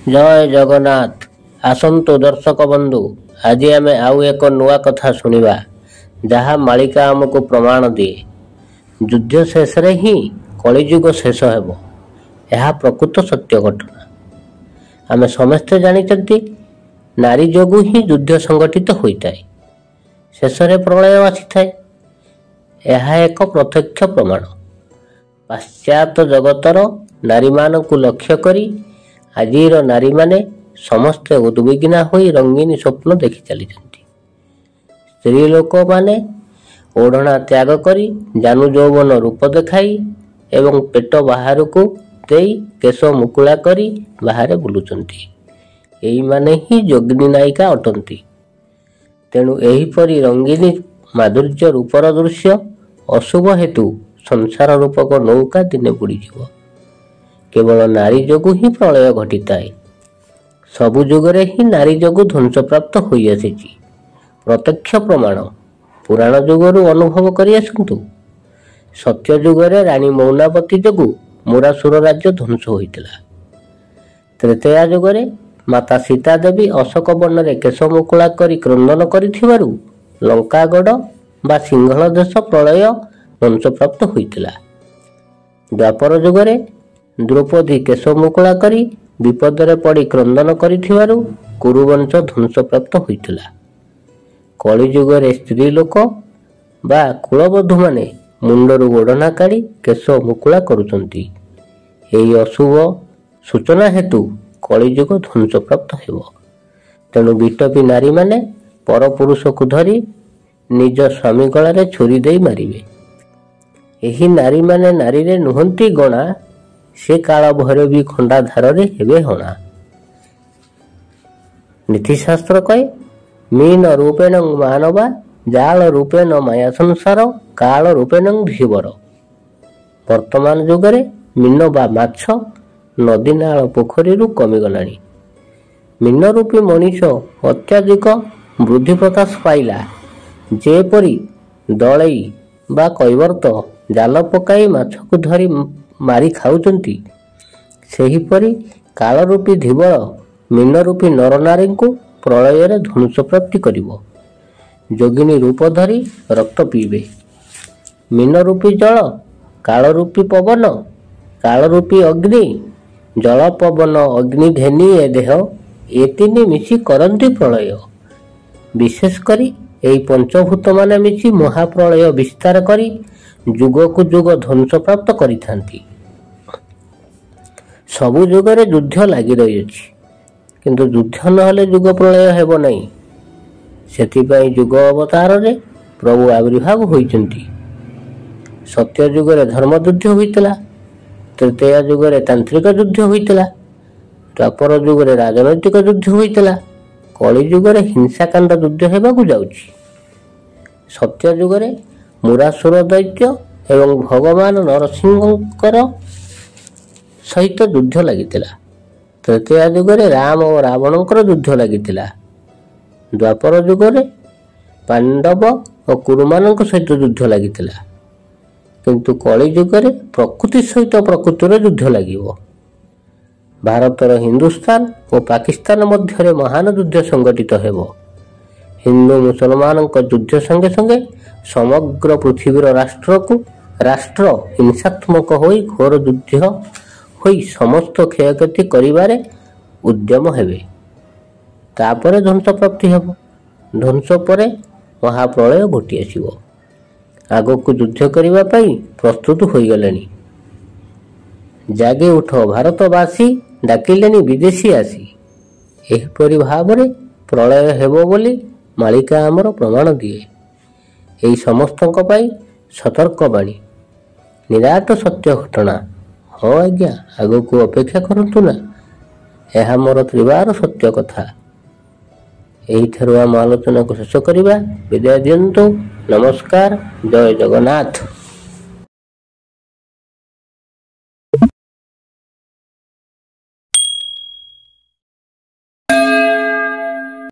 जय जगन्नाथ। आसंतु दर्शक बंधु, आज आम आउ एक नुआ कथा शुणा जहाँ मालिका आमको प्रमाण दिए युद्ध शेष ही कलिजुग शेष हेब। यह प्रकृत सत्य घटना। आम समस्ते जानी नारी जोगु ही युद्ध संगठित होता है। शेष प्रलय आसी यह एक प्रत्यक्ष प्रमाण। पाश्चात्य जगतर नारी मानक लक्ष्य करी आजिर नारी माने समस्ते उद्विग्ना होई रंगीन स्वप्न देखि चली। स्त्री लोक माने ओढ़ना त्याग करी जानू यौवन रूप देखाई एवं पेट बाहर को देई केश मुकुला करी बाहर बुलुचंती। एई माने ही जोगिनी नायिका अटंती। तेणु एहीपरि रंगीनी माधुर्य रूपर दृश्य अशुभ हेतु संसार रूपक नौका दिने बुड़ीजिव। केवल नारी जोगु ही प्रलय घटिताए। सबु जुगरे ही नारी जोगु ध्वंस प्राप्त होई आसीची। प्रत्यक्ष प्रमाण पुराण जुगरु अनुभव करि आसंतु। सत्य जुगरे रानी मौनावती जोगु मुरासुर राज्य ध्वंस होइतिला। त्रेतया जुगरे माता सीता देवी अशोक वन रे केश मुकुला करी क्रंदन करिथिबारु लंकागढ़ बा सिंहल देश प्रलय ध्वंस प्राप्त होइतिला। द्वापर जुगरे द्रौपदी केश मुकुला करी विपदरे पड़ी क्रंदन करिथिबारु कुरुवंश ध्वंस प्राप्त होइतिला। कलिजुगरे स्त्री लोक बा कुलबधू माने मुंडरू ओढ़ना काढ़ी केश मुकुला करुचंती। एही अशुभ सूचना हेतु कलिजुग ध्वंस प्राप्त हेब। तेणु विटपी नारी माने पर पुरुष को धरी निज स्वामी गलारे छुरी देई मारिबे। एही नारी माने नारी रे नुहंती गणा से काल भरे भी खंडा धार रे हेबे होना। नीतिशास्त्र कहे मीन रूपेण मानवा जाल रूपेण माया संसार काल रूपेण धीवर। वर्तमान जुगरे मीन बा माछ नदी नाल पोखरी कमी गलानी। मीन रूपी मनीष अत्याधिक वृद्धि प्रकाश पाइला। जेपरी दलई बा कैवर्त जाल पकाई माछ को धरी मारी खाउचंती, सेहीपरि काल रूपी धीवर मीन रूपी नर नारी को प्रलय रे ध्वंस प्राप्ति करिवो। जोगिनी रूप धरी रक्त पीबे। मीन रूपी जल, काल रूपी पवन, काल रूपी अग्नि, जल पवन अग्नि घेनी ए देह ए तीन मिसी करंती प्रलय। विशेष करी एई पंचभूत माने मिसी महाप्रलय विस्तार करी जुग को जुग ध्वंस प्राप्त करिथांती। सबु जुगरे युद्ध लगी रही अछि, किंतु युद्ध नहले जुग प्रलय हेब नहीं। सेथिपाई जुग अवतार रे प्रभु आविर्भाव होइचंती। सत्य जुगरे धर्म युद्ध होइतला। तृतीय जुगरे तांत्रिक युद्ध होइतला। द्वापर जुगरे राजनैतिक युद्ध होइतला। कलि जुगरे हिंसाकांड युद्ध हेबाकु जाउछि। सत्य जुगरे मुरासुर दैत्य एवं भगवान नरसिंहकर सहित युद्ध लगितिला। तृतीय जुगरे राम और रावणकर युद्ध लगितिला। द्वापर जुगरे पांडव और कुरुमानक सहित युद्ध लगितिला। किंतु कलि जुगरे प्रकृति सहित प्रकृतिर युद्ध लागिवो। भारतर हिंदुस्तान और पाकिस्तान मध्य महान युद्ध संगठित हेब। हिंदू मुसलमान युद्ध संगे संगे समग्र पृथ्वीर राष्ट्र हिंसात्मक होई घोर युद्ध होई समस्त क्षयक्षति करिबारे उद्यम हेबे। तापरे ध्वंस प्राप्ति हेब। ध्वंस परे महाप्रलय घटी आसिबो। आगकु युद्ध करिबा पई प्रस्तुत होई गलेनी। जागे उठ भारतवासी डाकिलेनी विदेशी आसी। एहिपरि भावरे प्रलय हेबो बोली मालिका आमर प्रमाण दिए। एही समस्तक पाई सतर्क बाणी निराट सत्य घटना। हाँ आज्ञा, आगकु अपेक्षा करंतु ना। यह मोर त्रिवार सत्य कथा। एही आम आलोचना को शेष करिबा। विदाय दियंतु। नमस्कार। जय जगन्नाथ।